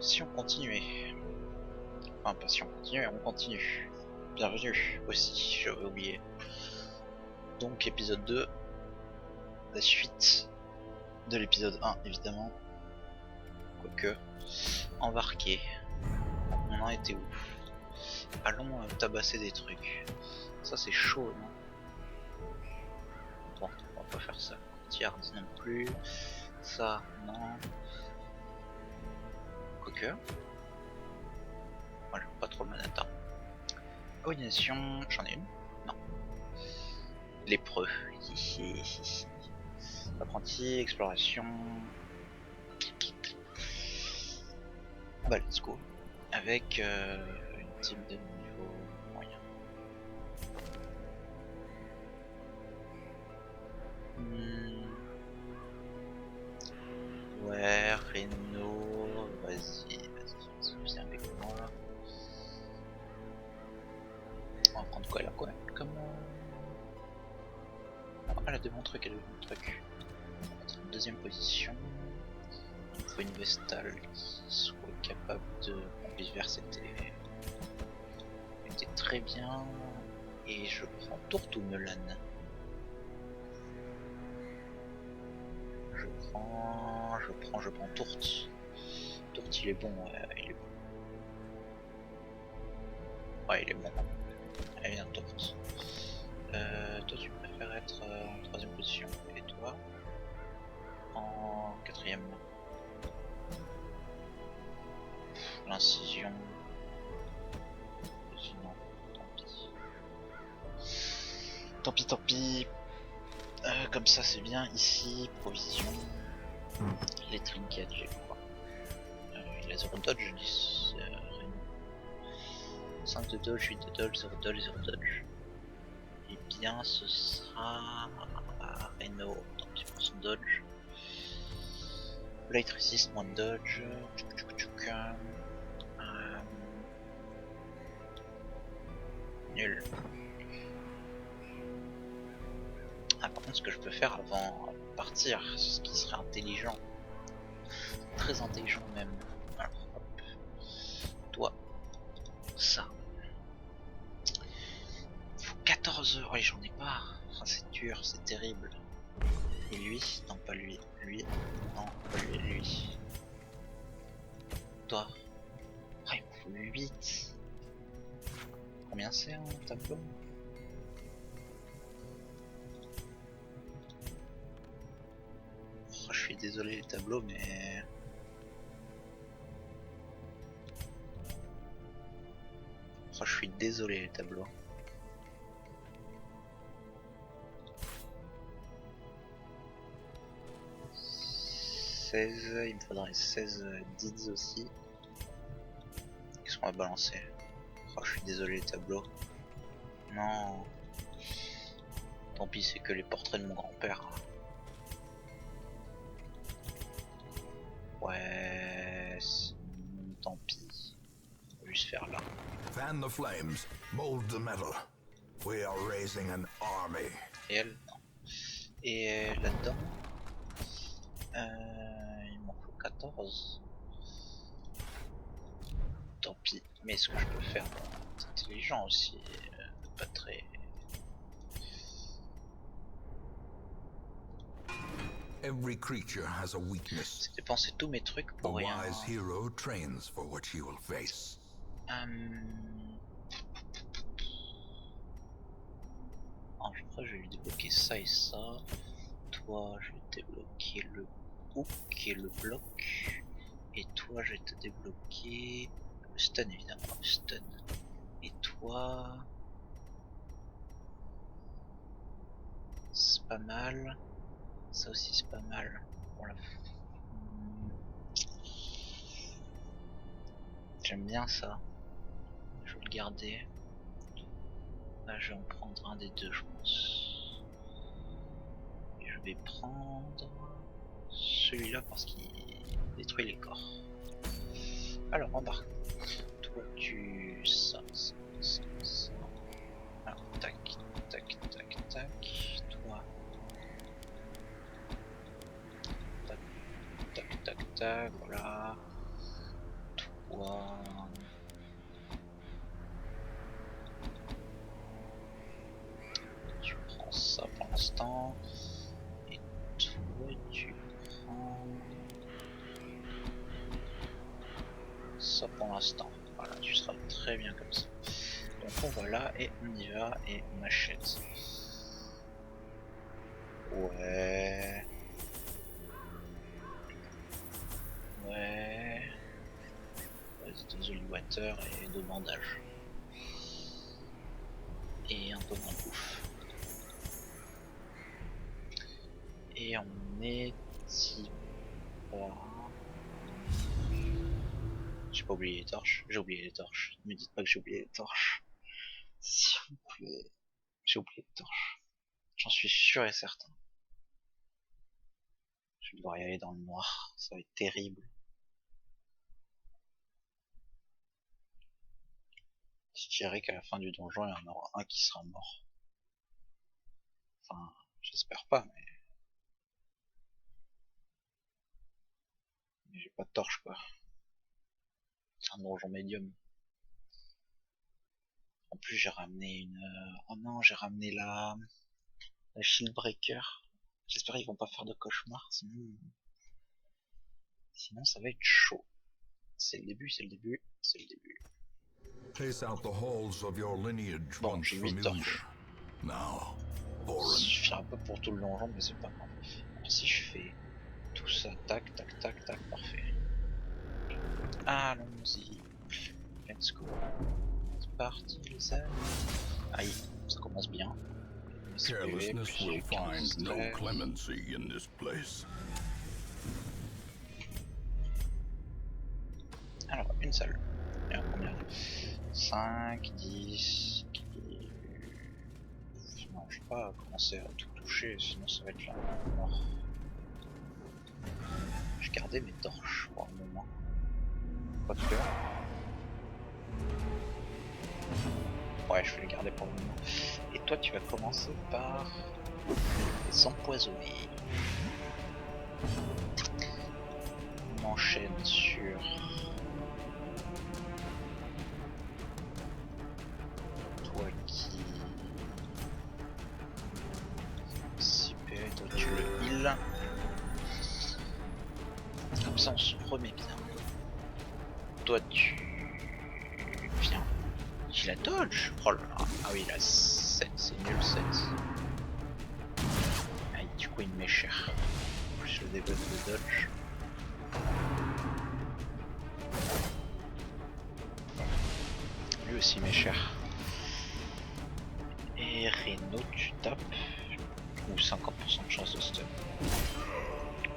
Si on continuait. Enfin, pas si on continuait, on continue. Bienvenue aussi, j'avais oublié. Donc, épisode 2, la suite de l'épisode 1, évidemment. Quoique, embarqué. On en était où? Allons tabasser des trucs. Ça, c'est chaud, non? Bon, on va pas faire ça. Tiers non plus. Ça, non. Quoique. Voilà, pas trop le manata. Organisation, j'en ai une? Non. Lépreux. Apprenti, exploration. Bah, let's go. Avec une team de niveau moyen. Ouais, Reno, vas-y, viens avec moi. On va prendre quoi là, quoi comme elle a de bons trucs, elle a de bons trucs. On va mettre une deuxième position. Il faut une Vestale qui soit capable de... Bon, vice c'était très bien. Et je prends Tourte ou Melan. Je prends Tourte. Tourte il est bon, il est bon. Ouais, il est bon. Allez, un Tourte. Toi tu préfères être en troisième position. Et toi en quatrième. L'incision. Sinon, tant pis. Tant pis. Comme ça c'est bien. Ici, provision. Les trinkets, j'ai quoi? Il a 0 dodge, 10. 5 de dodge, 8 de dodge, 0 dodge, 0 dodge. Et bien ce sera Reno, tant pis pour son dodge. Light resist, moins de dodge. Nul. Ah, par contre, ce que je peux faire avant de partir, ce qui serait intelligent, très intelligent même. Alors, hop. Toi, ça. Faut 14 heures, oui, j'en ai pas. Enfin, c'est dur, c'est terrible. Et lui, non, pas lui. Lui, non, pas lui, lui. Toi. Ah, il me faut 8. Combien c'est un tableau? Oh, je suis désolé les tableaux, mais... Oh, je suis désolé les tableaux. Il me faudrait 16 deeds aussi. Qu'est-ce qu'on va balancer? Oh, je suis désolé les tableaux. Non. Tant pis, c'est que les portraits de mon grand-père. Ouais, tant pis. On va juste faire là. Fan the flames, mold the metal. We are raising an army. Et elle, non. Et là-dedans, il m'en faut 14. Tant pis. Mais ce que je peux faire, c'est intelligent aussi. Pas très... Every creature has a weakness. C'est dépenser tous mes trucs The pour rien. wise hero trains for what he will face. Alors, je crois que je vais lui débloquer ça et ça. Toi, je vais te débloquer le hook et le bloc. Et toi, je vais te débloquer le stun, évidemment, le stun. Et toi... C'est pas mal. Ça aussi, c'est pas mal. Pour la... J'aime bien ça. Je vais le garder. Là, je vais en prendre un des deux, je pense. Et je vais prendre celui-là parce qu'il détruit les corps. Alors, embarque. Toi, tu... Ça. Alors, tac. Toi. Tac, voilà. toi... Tu prends ça pour l'instant. Et toi tu prends... ça pour l'instant. Voilà, tu seras très bien comme ça. Donc on va là et on y va et on achète. Ouais. Ouais. Des holy water et de bandages. Et un peu moins de bouffe. Et on est ici. J'ai pas oublié les torches. J'ai oublié les torches. Ne me dites pas que j'ai oublié les torches. S'il vous plaît. J'ai oublié les torches. J'en suis sûr et certain. Je vais devoir y aller dans le noir. Ça va être terrible. Je dirais qu'à la fin du donjon, il y en aura un qui sera mort. Enfin, j'espère pas, mais j'ai pas de torche quoi. C'est un donjon médium. En plus, j'ai ramené une... oh non, j'ai ramené la shield breaker. J'espère qu'ils vont pas faire de cauchemar, sinon ça va être chaud. C'est le début, c'est le début, c'est le début. Pace out the halls of your lineage Bon, once j'ai 8 familiar. torches. Now, Ça Thorin. suffira un peu pour tout le donjon, mais c'est pas grave. Alors si je fais tout ça, tac, tac, tac, tac, parfait. Allons-y. Let's go. C'est parti les amis. Aïe, ça commence bien. Carelessness will find no clemency in this place. Alors, une seule. Et en combien 5, 10... Non, je vais pas commencer à tout toucher, sinon ça va être la mort. Je vais garder mes torches pour le moment. Pas de peur. Ouais, je vais les garder pour le moment. Et toi, tu vas commencer par les empoisonner. On enchaîne sur... toi qui... toi tu le heal. Comme ça on se remet bien. Toi tu... viens. Il a dodge. Oh là là. Ah oui, il a 7, c'est nul 7. Aïe, du coup il me met cher. Plus le debuff de dodge. Lui aussi il met cher. Et Reno tu tapes. Ou 50% de chance de stun.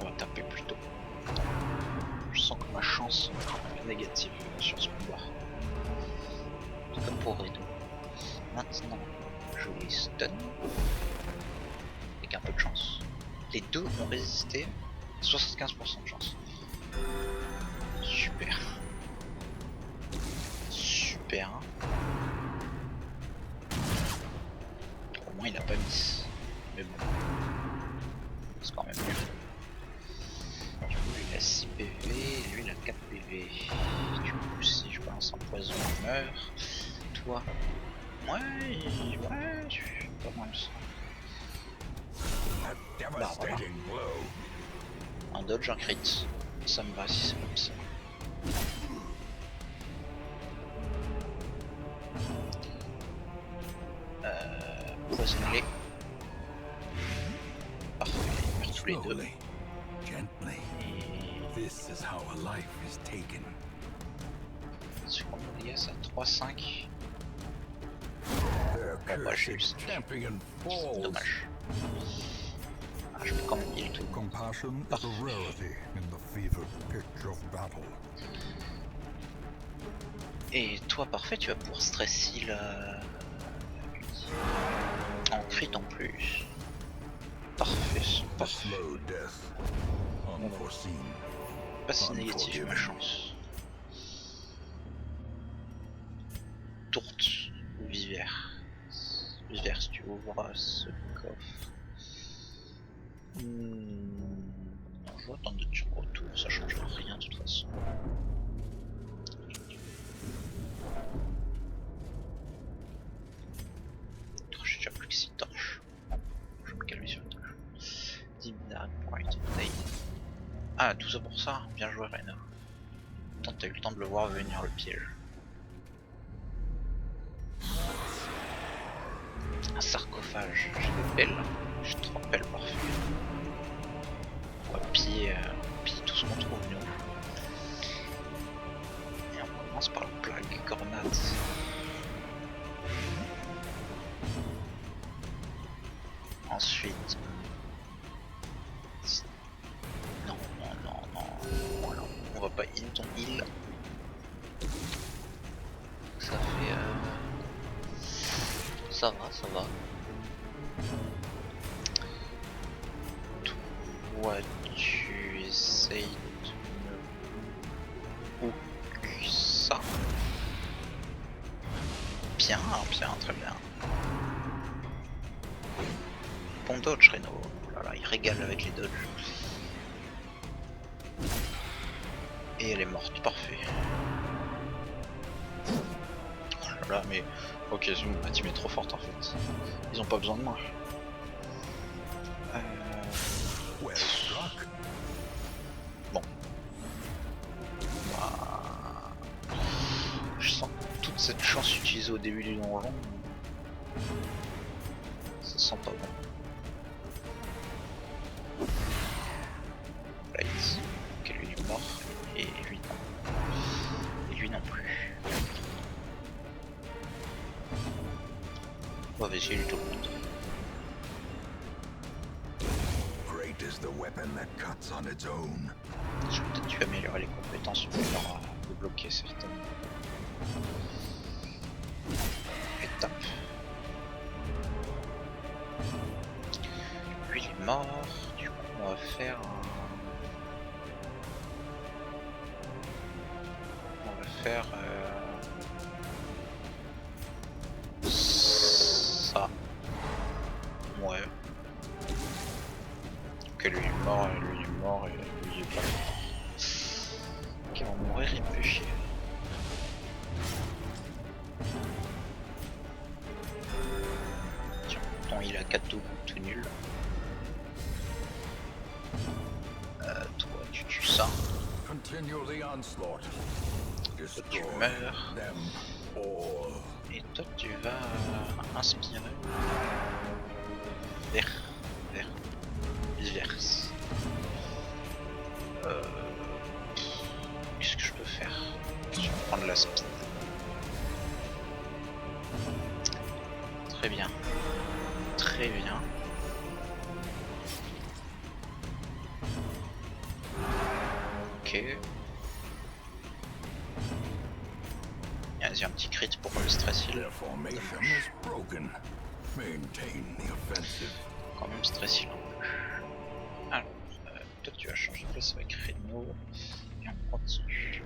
On va taper plutôt. Je sens que ma chance est négative sur ce combat. Comme pour Reno. Maintenant, je les stun. Avec un peu de chance. Les deux ont résisté. 75% de chance. Super. Super. Au moins il a pas mis. Mais bon. C'est quand même mieux. Du coup lui il a 6 PV, lui il a 4 PV. Du coup si je balance un poison il meurt. Toi. Ouais, pas mal ça. Bah voilà. Un dodge, un crit. Ça me va si c'est comme ça. Poisonner. Parfait, ils meurent tous les deux. Gently. This is how a life is taken. Sur mon dégâts à 3-5. Their Bah j'ai eu cursed 5. champion falls. Dommage. Ah, je peux quand même heal tout. Compassion is a rarity in the fevered pitch of battle. Et toi, parfait, tu vas pouvoir stress heal en crit en plus. Parfait, A parfait. slow death, unforeseen. Pas si négatif ma chance. Tourte ou vivère. Vivère si tu ouvres ce coffre. Je vais attendre de ton retour, ça change rien de toute façon. Ah, tout ça pour ça. Bien joué, Reyna. Tant t'as eu le temps de le voir venir le piège. Un sarcophage. J'ai des pelles. J'ai 3 pelles, parfait. On va piller tout ce qu'on trouve, nous. Et on commence par la plague Cornade. Ensuite... Non, non, non, non. Voilà. On va pas in ton heal. Ça fait... Ça va, ça va. Toi, tu essayes de me... Ou ça. Bien, bien, très bien. Bon dodge, Reno. Oh là là, il régale avec les dodges. Et elle est morte, parfait. Oh là là, mais... Ok, ma team est trop forte en fait. Ils ont pas besoin de moi. Bon. Bah... Je sens toute cette chance utilisée au début du donjon. Ça sent pas bon. Light. Ok, lui est mort. Et lui non. Et lui non plus. On va essayer du tout le monde. Great is the weapon that cuts on its own. J'ai peut-être dû améliorer les compétences pour leur débloquer certaines étapes. Lui il est mort, du coup on va faire un... On va faire ça. Ouais. Ok, lui est mort, et lui est mort, et lui est pas mort. Ok, on va mourir, il me fait chier. Tiens, ton il a 4 tout nul. Toi tu tues ça. Toi tu meurs. Et toi tu vas inspirer verse. Qu'est-ce que je peux faire? Je vais prendre la speed. Très bien. Très bien. Ok. Vas-y, un petit crit pour le stress heal. Quand même stress heal un peu. Alors, toi tu vas changer de place avec Reno. Et on continue.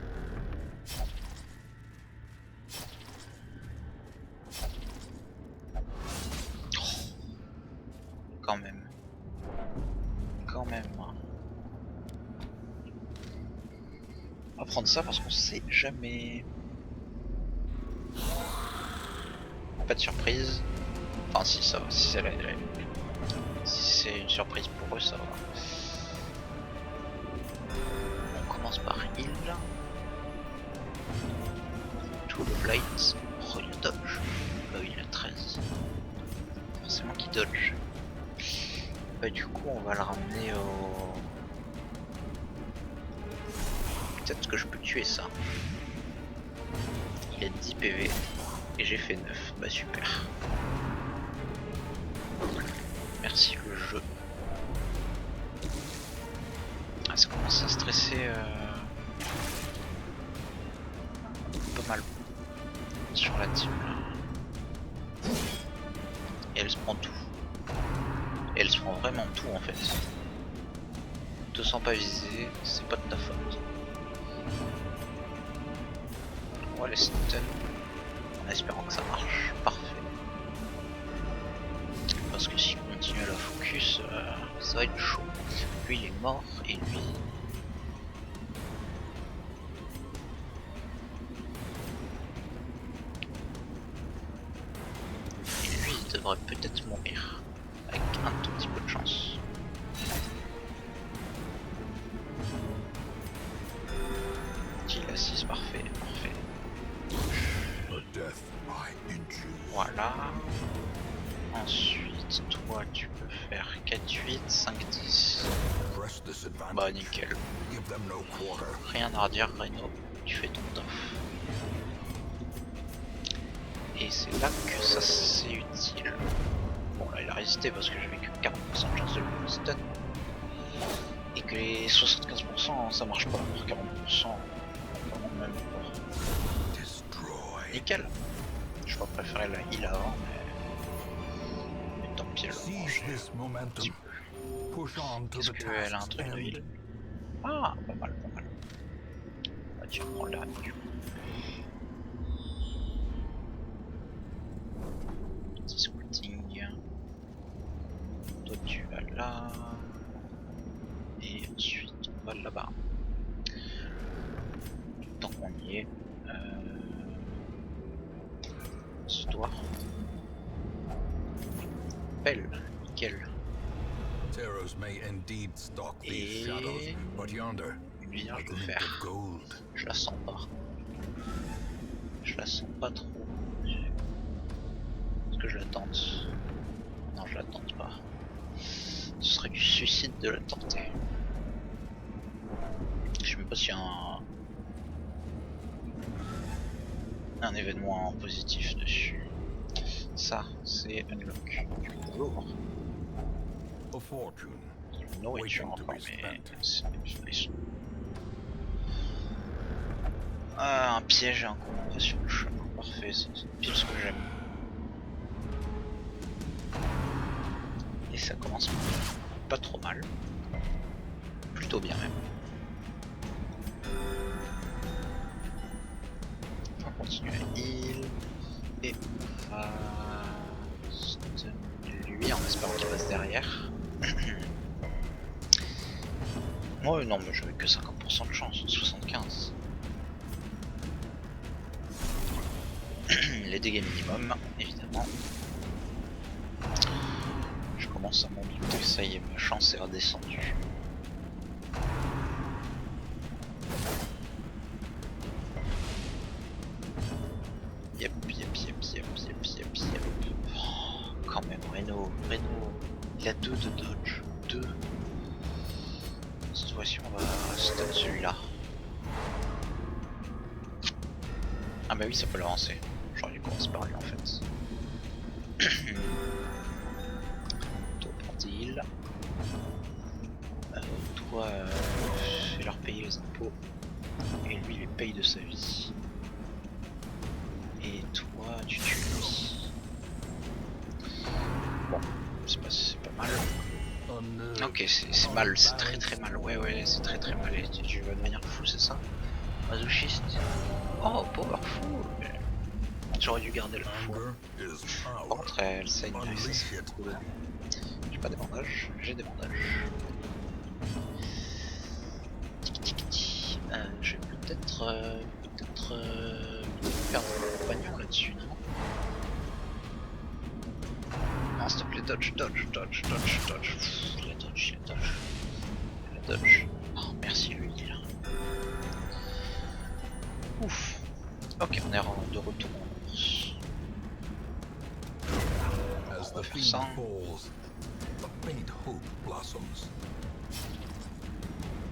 Oh. Quand même. Quand même. On va prendre ça parce qu'on sait jamais. Pas de surprise. Enfin si ça va, si c'est une surprise pour eux ça va. On commence par heal. Tout le blight. Oh il dodge. Bah oui il a 13. Forcément qu'il dodge. Bah du coup on va le ramener au... Peut-être que je peux tuer ça. Il a 10 PV. Et j'ai fait 9, bah super. Merci le jeu. Ah, ça commence à stresser pas mal sur la team là. Et elle se prend tout. Et elle se prend vraiment tout en fait. Te sens pas visé, c'est pas de ta faute. On va les stun. En espérant que ça marche, parfait. Parce que si on continue à la focus, ça va être chaud. Lui il est mort et lui... Et lui il devrait peut-être mourir. Avec un tout petit peu de chance. projectile à 6, parfait, parfait. A death by inches. Voilà. Ensuite, toi tu peux faire 4-8, 5-10. Press this advantage. Bah nickel. Give them no quarter. Rien à redire, Reno, tu fais ton taf. Et c'est là que ça c'est utile. Bon là il a résisté parce que j'avais que 40% de chance de le stun. Et que les 75% ça marche pas, pour 40% vraiment même pas. Destroy. Nickel. Je pas préférer la heal avant mais tant pis elle va Seize manger this un momentum. petit peu. Push on to Est-ce the qu'elle a un task's truc de end. heal? Ah pas mal, pas mal. Bah tiens, prends le dernier du coup. Petit scouting. Toi tu vas là. Et ensuite on va là-bas. Tant qu'on y est. C'est toi. Pelle, nickel. Terrors may indeed stalk these shadows, Et but yonder, une vierge a de glint fer. of gold. Je la sens pas. Je la sens pas trop. Est-ce que je la tente? Non, je la tente pas. Ce serait du suicide de la tenter. Je sais même pas s'il y a un événement positif dessus. Ça, c'est unlock. Lourd. A fortune. Nourriture Waiting to encore, be mais spent. c'est un piège et un combat sur le chemin. Parfait, c'est pile ce que j'aime. Et ça commence pas trop mal. Plutôt bien même. On continue à heal. Et on va lui en espérant qu'il passe derrière. Ouais non mais j'avais que 50% de chance, 75. Les dégâts minimum, évidemment. Je commence à m'en douter, ça y est, ma chance est redescendue. Yep. Oh, quand même, Reno, il a 2 de dodge. 2. Cette fois-ci, on va stun celui-là. Ah bah oui, ça peut l'avancer. J'aurais dû commencer par lui en fait. Toi, prends tes heals. Toi, fais leur payer les impôts. Et lui, il les paye de sa vie. Et toi, tu tues lui. Bon, c'est pas mal. Ok, c'est mal, c'est très mal. Ouais, c'est très mal. Et tu vas devenir fou, c'est ça? Masochiste. Oh, powerful. J'aurais dû garder le fou. Par contre, elle saigne, ça c'est cool. J'ai pas des bandages, j'ai des bandages. Je vais peut-être perdre mon compagnon là-dessus, non? Non, s'il te plaît, dodge. Pff, la dodge. Oh, merci lui. Ouf. Ok, on est de retour en course. As On va the faire fiend ça. falls, a faint hope blossoms.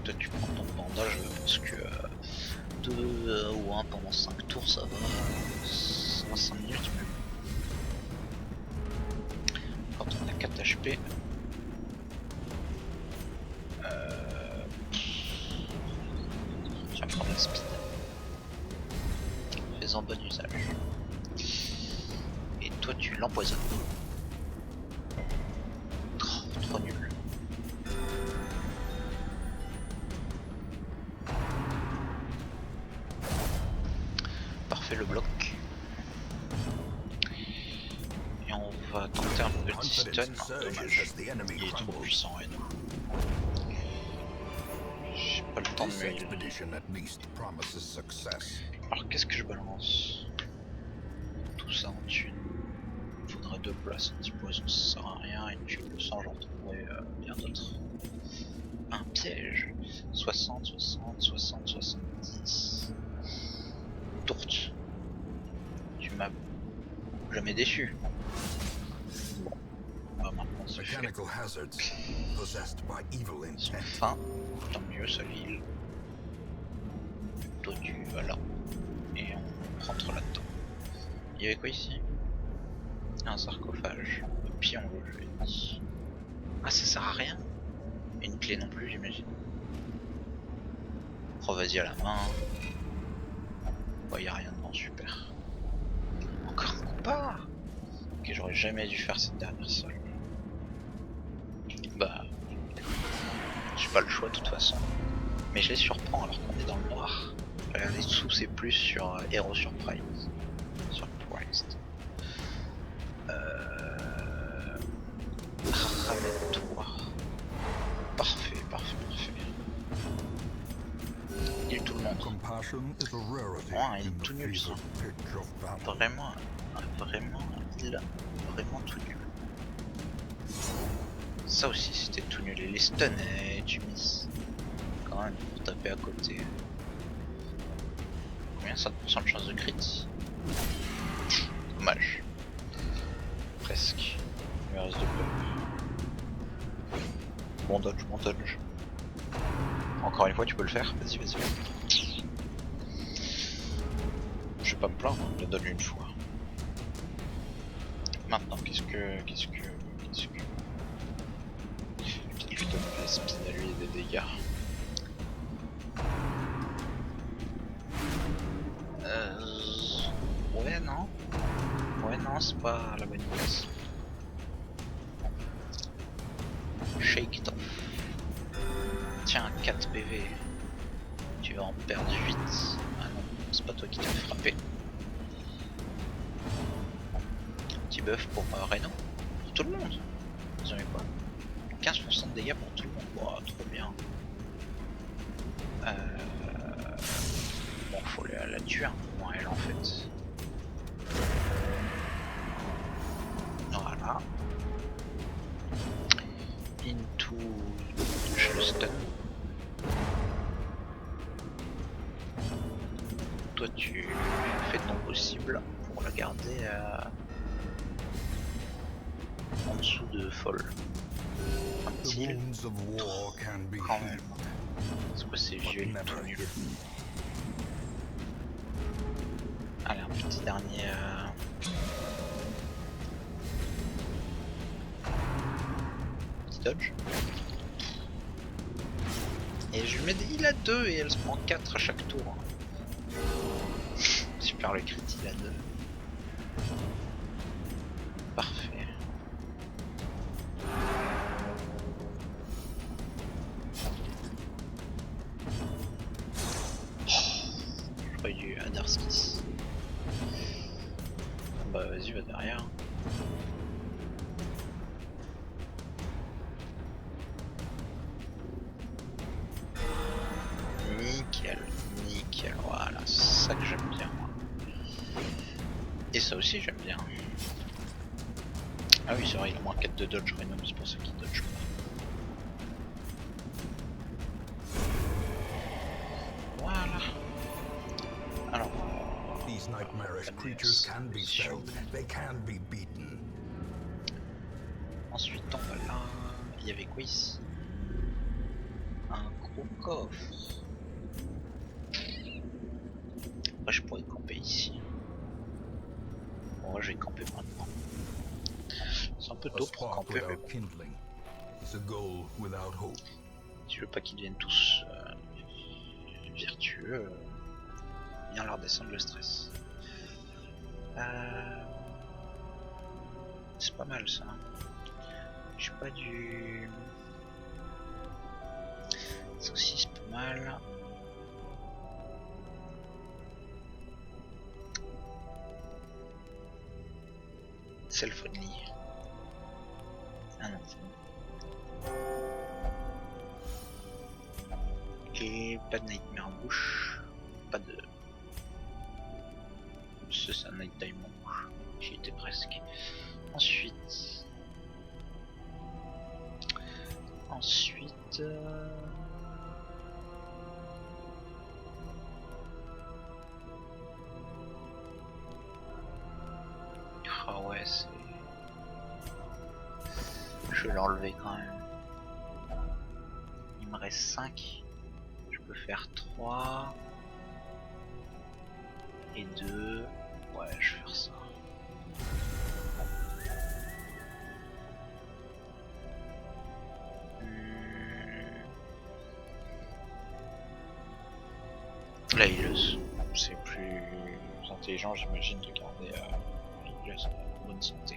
Toi tu prends ton bandage parce que 2 ou 1 pendant 5 tours ça va 5 minutes même. Quand on a 4 HP tiens, prends la speed. Fais-en bon usage. Et toi tu l'empoisonnes. Trop nul. Parfait le bloc. Et on va tenter un petit stun. Dommage. Il est trop puissant et non. J'ai pas le temps de This me heal. expedition at least promises success. Alors qu'est-ce que je balance? Tout ça en thune. Faudrait 2 places, un petit poison ça sert à rien, une tube de sang j'en trouverai bien d'autres. Un piège. 60, 70. jamais déçu. Bon, bah maintenant c'est fait. Mechanical hazards possessed by evil Ils sont intent. fins, tant mieux ça l'île. Toi tu vas là. Et on rentre là-dedans. Il y avait quoi ici? Un sarcophage. Et puis on le jette. Ah ça sert à rien. Et une clé non plus j'imagine. Oh vas-y à la main. Bah y a rien dedans, super. Encore un combat. Ok, j'aurais jamais dû faire cette dernière seule. Bah, j'ai pas le choix de toute façon. Mais je les surprends alors qu'on est dans le noir. Regardez dessous c'est plus sur Hero Surprise. Surprised. Ramène-toi. Parfait, parfait, parfait. Il est tout le monde. Compassion is a rarity Ouais, il est in the tout nul ça. fevered pitch of battle. Vraiment, il a vraiment tout nul. Ça aussi c'était tout nul. Et les stuns, tu misses. Quand même, pour taper à côté. Combien 5% de chance de crit? Dommage. Presque. Il me reste de peu. Bon dodge, bon dodge. Encore une fois, tu peux le faire. Vas-y, vas-y. Je vais pas me plaindre, on le donne une fois. Maintenant, qu'est-ce que... Peut-être que je donne la spin à lui et des dégâts. Ouais, non. Ouais, non, c'est pas la bonne idée. Shake it off. Tiens, 4 PV. Tu vas en perdre 8. Ah non, c'est pas toi qui t'es fait frapper. Petit buff pour Reno. Pour tout le monde. Ils ont eu quoi? 15% de dégâts pour tout le monde. Wow, trop bien. Bon, faut la tuer un peu moins elle en fait. Voilà. Into... Je le stun. Toi tu fais ton possible pour la garder en dessous de folle. Un The petit heal. wounds of war can be Quand même. healed, C'est quoi ces but vieux never tout nuls? hidden. Allez, un petit dernier... Petit dodge. Et je lui mets des heals à 2 et elle se prend 4 à chaque tour. Super le crit il a 2. Parfait. J'aurais dû Adarskis. Bah vas-y, va derrière. Nickel, nickel, voilà, c'est ça que j'aime bien moi. Et ça aussi j'aime bien. Ah oui c'est vrai, il a moins 4 de dodge Reno, c'est pour ça qu'il dodge pas. Voilà. Alors... These nightmarish creatures can be felled, they can be beaten. Ensuite on va là... Il y avait quoi ici? Un gros coffre. Après je pourrais camper ici. Bon je vais camper maintenant. C'est un peu A tôt pour spark camper mais without bon. kindling is a goal without hope. Si je veux pas qu'ils deviennent tous vertueux, bien leur descendre le stress. C'est pas mal ça. J'ai pas du... Ça aussi c'est pas mal. Self-only. Ah non, c'est bon. Et pas de Nightmare Bush. Pas de... C'est ça, Night Time en bouche. J'y étais presque. Ensuite... Ah ouais, c'est... Je vais l'enlever quand même. Il me reste 5. Je peux faire 3. Et 2. Ouais, je vais faire ça. La healeuse. C'est plus intelligent, j'imagine, de garder la healeuse en bonne santé.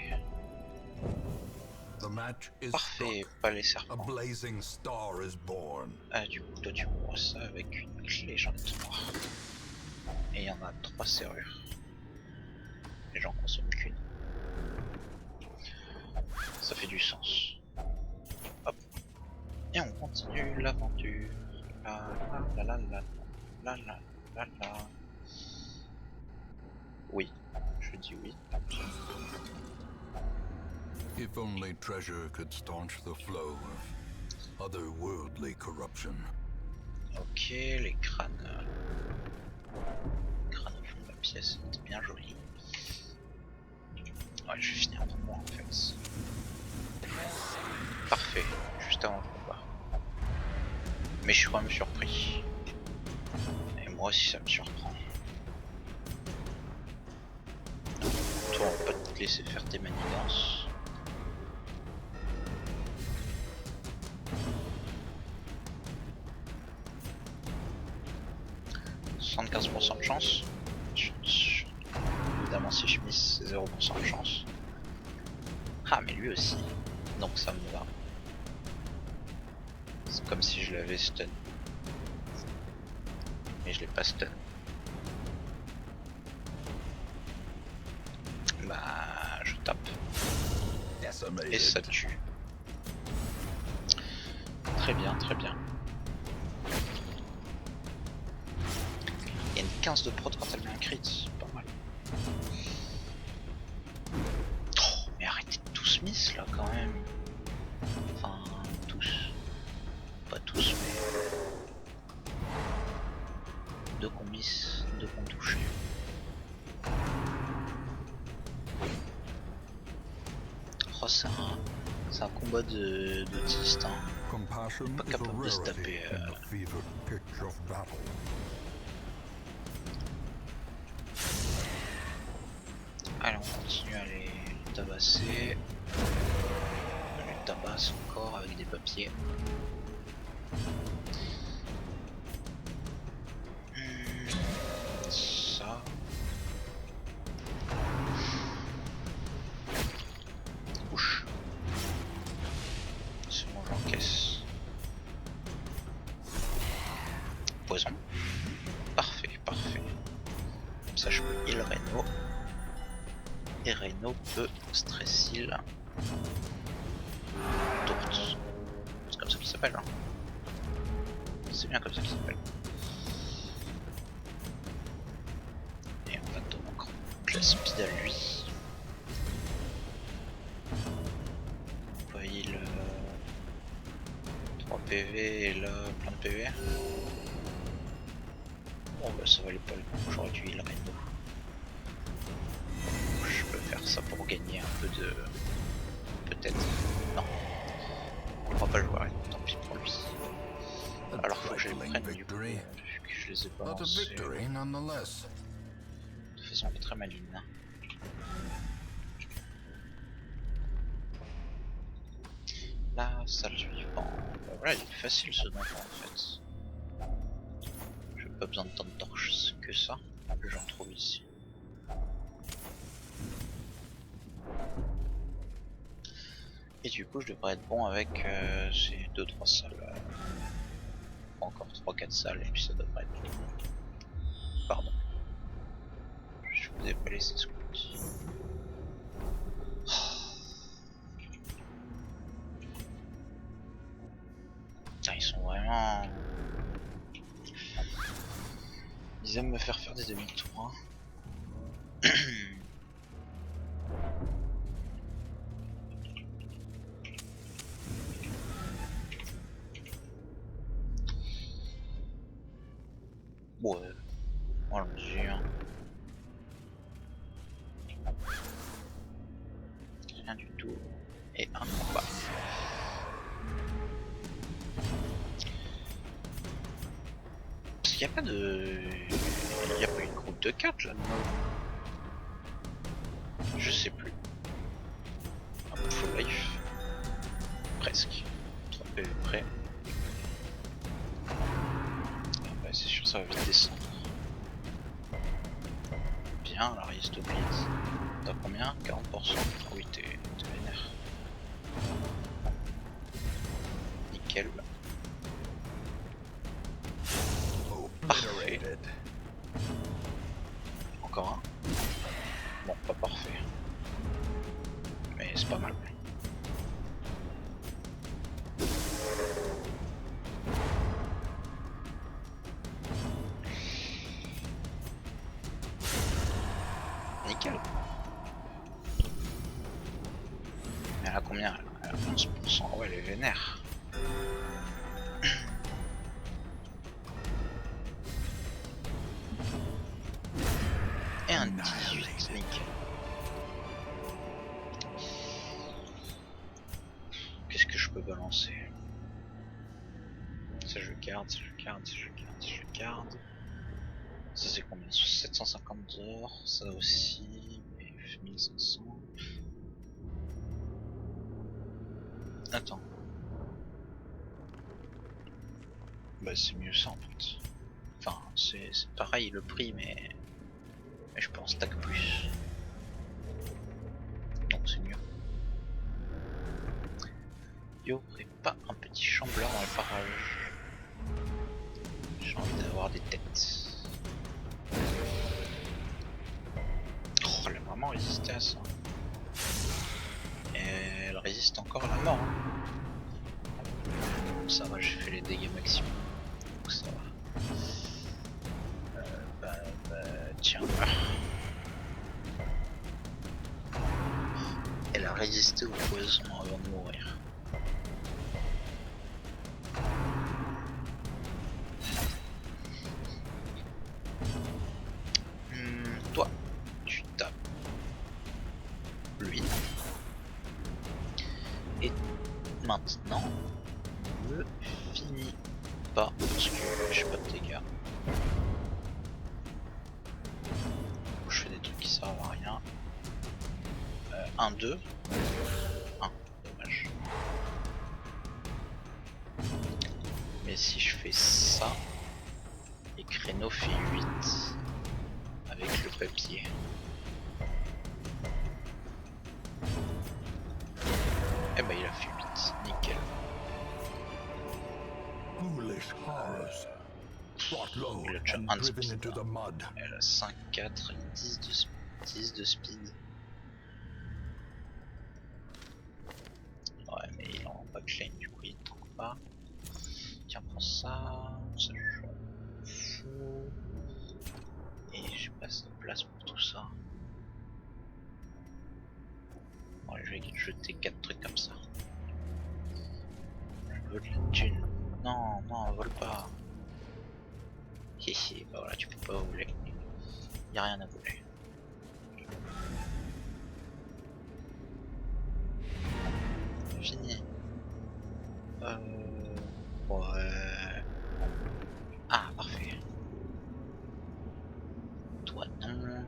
The match is Parfait, struck. pas les A serpents. blazing star is born. Ah, du coup, toi tu m'ouvres ça avec une clé, j'en ai 3. Et il y en a 3 serrures. Et j'en consomme qu'une. Ça fait du sens. Hop. Et on continue l'aventure. La la la la la la la la. Oui, je dis oui. If only treasure could staunch the flow of otherworldly corruption. Ok, les crânes. Les crânes au fond de la pièce, c'était bien joli. Ouais, je vais finir par moi en fait. Parfait, juste avant le combat. Mais je suis quand même surpris. Et moi aussi ça me surprend. Toi on va pas te laisser faire tes manigances. « 75% de chance. Évidemment si je miss, c'est 0% de chance. Ah mais lui aussi. Donc ça me va. C'est comme si je l'avais stun. Mais je l'ai pas stun. Bah je tape. Et ça tue. Très bien, très bien. Il y a une 15 de prod quand elle met un crit, pas mal. Oh, mais arrêtez de tous miss là quand même. Enfin, tous. Pas tous, mais... 2 qu'on miss, 2 qu'on touche. Oh, c'est un combat de distinct. Pas capable de se taper. Allez, on continue à les tabasser. On les tabasse encore avec des papiers. Ça. Couche. C'est bon, j'encaisse. Poison. Parfait, parfait. Comme ça, je peux heal Reno. Et Reno peut stress heal. Tourte. C'est comme ça qu'il s'appelle. Hein. C'est bien comme ça qu'il s'appelle. Et on va donc la speed à lui. On va heal 3 PV et là plein de PV. Bon bah ça valait pas le coup, j'aurais dû heal Reno. Je peux faire ça pour gagner un peu de... Peut-être. Non. On va pas le voir, tant pis pour lui. Alors faut que je les prenne du coup, vu que je les ai pas lancés. De façon très maligne. La salle suivante. Bah voilà, il est facile ce donjon en fait. J'ai pas besoin de tant de torches, c'est que ça que j'en trouve ici. Et du coup je devrais être bon avec ces 2-3 salles. Encore 3-4 salles et puis ça devrait être bon. Pardon. Je vous ai pas laissé ce coup. Putain, ils sont vraiment... Ils aiment me faire des demi-tours. Hein. Bon, allons-y. Hein. rien du tout. Et un combat. Il n'y a pas de... Il n'y a pas une groupe de cartes là. Je sais plus. Un full life. Presque. 3 PV près. Ah bah c'est sûr ça va vite descendre. Bien, la résiste au blitz. T'as combien? 40%. Ah oui, t'es vénère. Nickel. Parfait. Encore un. Bon, pas parfait. Mais c'est pas mal. Nickel. Elle a combien? Elle a 11%. Ouais, elle est vénère. Et un 18, nickel. Qu'est-ce que je peux balancer? Ça je garde, ça je garde, ça je garde, ça je garde. Ça c'est combien? 750 heures, ça aussi, mais 1500. Attends. Bah c'est mieux ça en fait. Enfin, c'est pareil le prix, mais je peux en stack plus. Donc c'est mieux. Y'aurait pas un petit chambleur dans les parages? J'ai envie d'avoir des têtes. Oh, elle a vraiment résisté à ça. Et elle résiste encore à la mort. Hein. Ça va, j'ai fait les dégâts maximum. Donc ça va. Tiens. Elle a résisté au poison avant de mourir. Toi, tu tapes lui. Et maintenant, ne finis pas parce que je fais pas de dégâts. Je fais des trucs qui servent à rien. 1, 2. 1, dommage. Mais si je fais ça, et créneau fait 8 avec le papier. Eh ben il a fait 8, nickel. Il a déjà un de speed. Elle a 5, 4 et 10 de speed. Ouais mais il en pas clean du coup il ne tank pas. Tiens prends ça, ça je m'en fous. Et j'ai pas assez de place pour tout ça. Bon, je vais jeter 4 trucs comme ça. Je veux de la thune. Non, non, vole pas. Hihi, bah voilà, tu peux pas voler. Y'a rien à voler. Fini. Ouais. Ah, parfait. Toi non.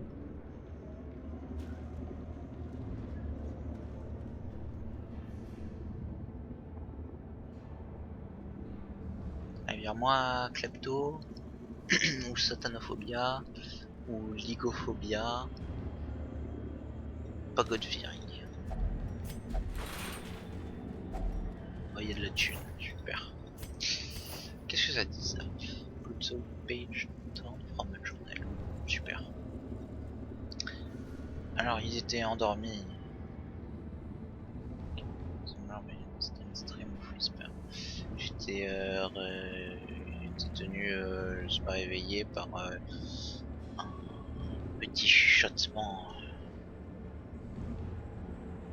Allez, vers moi, Klepto. Ou Satanophobia. Ou Ligophobia. Pas Godfearing. Oh, y a de la thune, super. Qu'est-ce que ça dit ça? Put the page down from a journal. Super. Alors ils étaient endormis. J'étais tenu, je suis pas réveillé par un petit chuchotement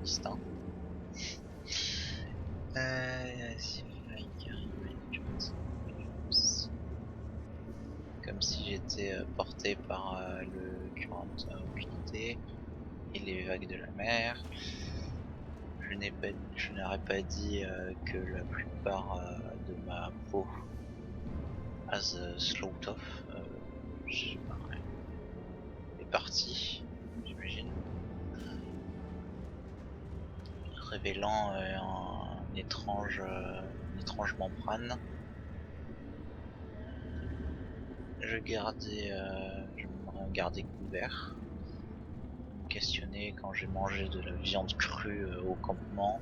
distinct. Comme si j'étais porté par le current, aucune idée, et les vagues de la mer. je n'aurais pas dit que la plupart de ma peau as a sloughed off, je sais pas, est partie, j'imagine, révélant une étrange membrane. Je me gardais couvert, me questionner quand j'ai mangé de la viande crue au campement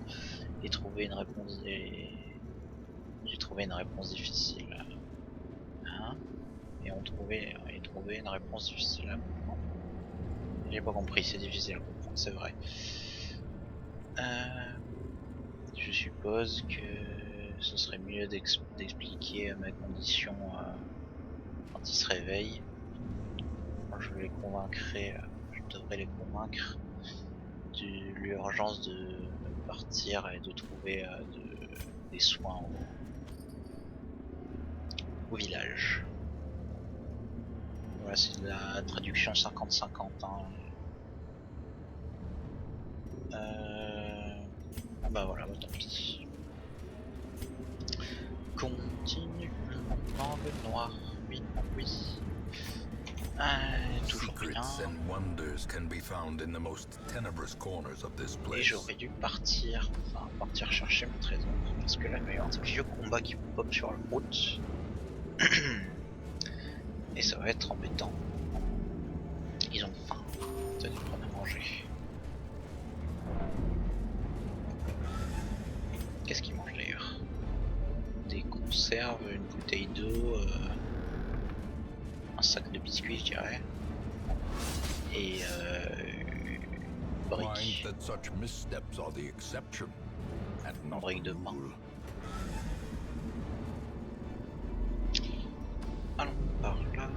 et j'ai trouvé une réponse difficile. Hein? Et trouvé une réponse difficile à comprendre. J'ai pas compris, c'est difficile à comprendre, c'est vrai. Je suppose que ce serait mieux d'expliquer ma condition quand ils se réveillent. Je devrais les convaincre de l'urgence de partir et de trouver des soins au village. Voilà, c'est de la traduction 50-50. Hein. Bah voilà, bah tant pis. Continue en langue noire. Oui, oui. Toujours rien. Et j'aurais dû partir chercher mon trésor. Parce que là, il va y avoir des vieux combats qui pop sur la route. Et ça va être embêtant. Ils ont faim. Ça les prendre à manger. Qu'est-ce qu'ils mangent d'ailleurs? Des conserves, une bouteille d'eau, un sac de biscuits, je dirais. Et brique. Un brique de pain. Allons par là,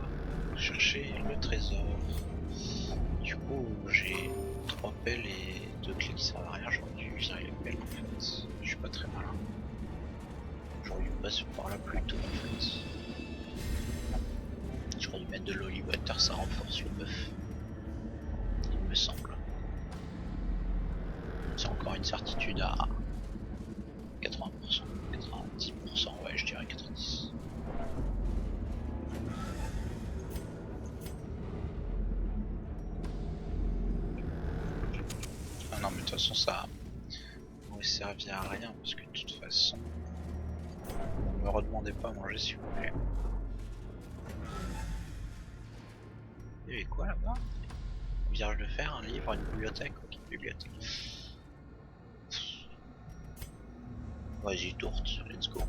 chercher le trésor. Du coup, j'ai 3 pelles et 2 clés qui servent à rien. J'aurais dû virer les pelles en fait. Je suis pas très malin. J'aurais dû passer par là plus tôt en fait. J'aurais dû mettre de l'holy water, ça renforce le buff. Il me semble. C'est encore une certitude à 80%, 90%, ouais je dirais 90%. Ah non mais de toute façon ça m'aurait servi à rien parce que de toute façon ne me redemandez pas à manger s'il vous plaît. Il y avait quoi là-bas? Vierge de fer, un livre, une bibliothèque? Ok, bibliothèque. Vas-y, tourte, let's go.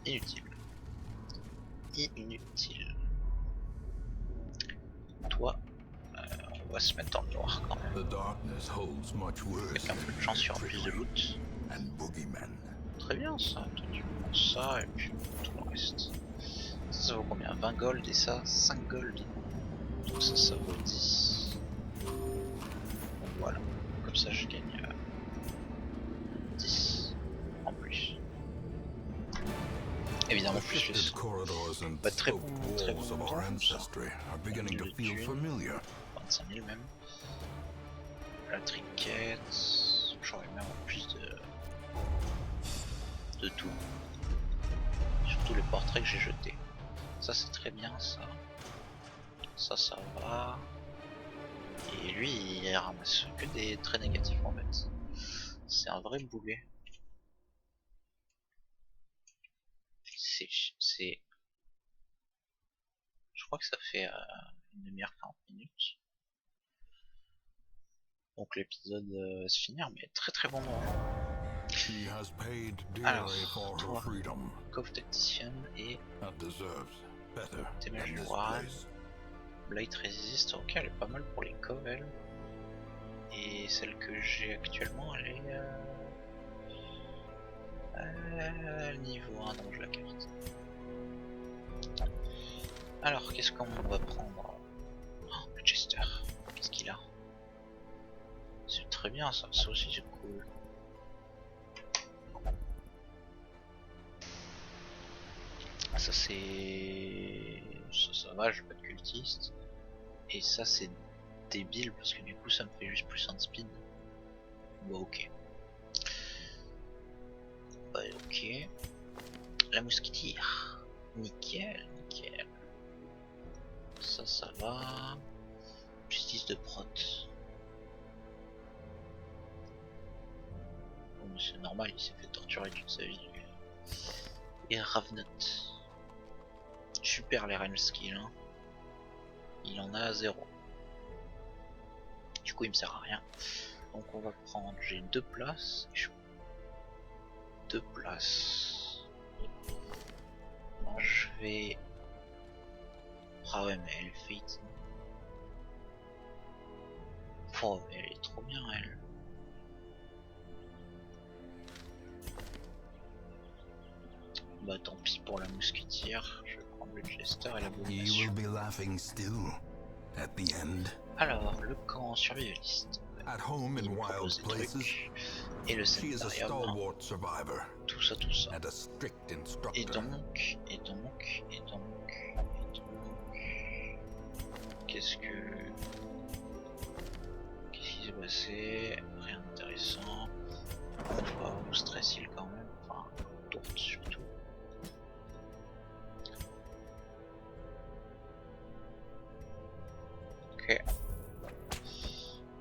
Inutile. Inutile. Toi, on va se mettre dans le noir quand même. Avec un peu de chance, il y aura plus de loot. Très bien ça, toi tu prends ça et puis tout le reste. Ça vaut combien? 20 gold et ça 5 gold. Donc ça vaut 10. Donc voilà, comme ça je gagne 10 en plus. Évidemment plus le son. Pas très bon, très bon. 25 000 même. La trinquette. J'aurais même plus de tout. Surtout les portraits que j'ai jetés. Ça c'est très bien ça. Ça va. Et lui il ramasse que des traits négatifs en fait. C'est un vrai boulet. C'est... Je crois que ça fait une demi-heure 40 minutes. Donc l'épisode va se finir, mais très très bon moment. Alors, toi, Cove Tactician et Témèche du Waran. Blight Resist, ok, elle est pas mal pour les Coves elle. Et celle que j'ai actuellement, elle est niveau 1, donc je la carte. Alors, qu'est-ce qu'on va prendre? Oh, le Chester, qu'est-ce qu'il a? C'est très bien ça, ça aussi c'est cool. Ça c'est... Ça va, j'ai pas de cultiste. Et ça c'est débile parce que du coup ça me fait juste plus 1 de speed. Bon ok. Bah, ok. La mousquetière. Nickel, nickel. Ça va. Justice de prot. Bon, c'est normal, il s'est fait torturer toute sa vie. Et Ravnot. Super les range skills. Hein. Il en a 0. Du coup il me sert à rien. Donc on va prendre, j'ai 2 places. 2 places. Bon, je vais... Ah ouais mais elle fait... Oh mais elle est trop bien elle. Bah tant pis pour la mousquetière, je vais prendre le Chester et la Ye will abomination. be laughing still at the end. Alors, le camp survivaliste. At home Il in me wild propose des places, trucs. Et le she is a sanitarium. stalwart survivor Tout ça, tout ça. and a strict Et instructor. donc... Qu'est-ce qui s'est passé? Rien d'intéressant. On va au stress il quand même. Enfin, tourne surtout. Ok.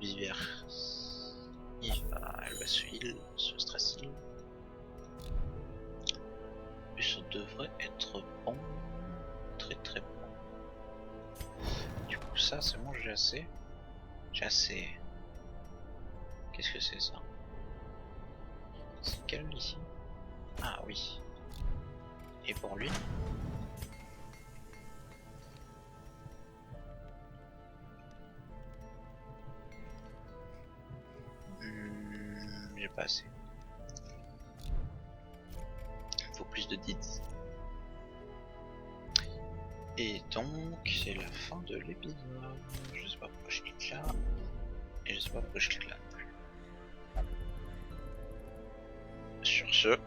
Viver. Elle va se heal, se stress heal. Et ça devrait être bon. Très très bon. Du coup ça c'est bon, j'ai assez. J'ai assez. Qu'est-ce que c'est ça? C'est quel ici? Ah oui. Et pour lui? J'ai pas assez. Il faut plus de 10. Et donc c'est la fin de l'épisode. Je sais pas pourquoi je clique là. Et je sais pas pourquoi je clique là non plus. Sur ce,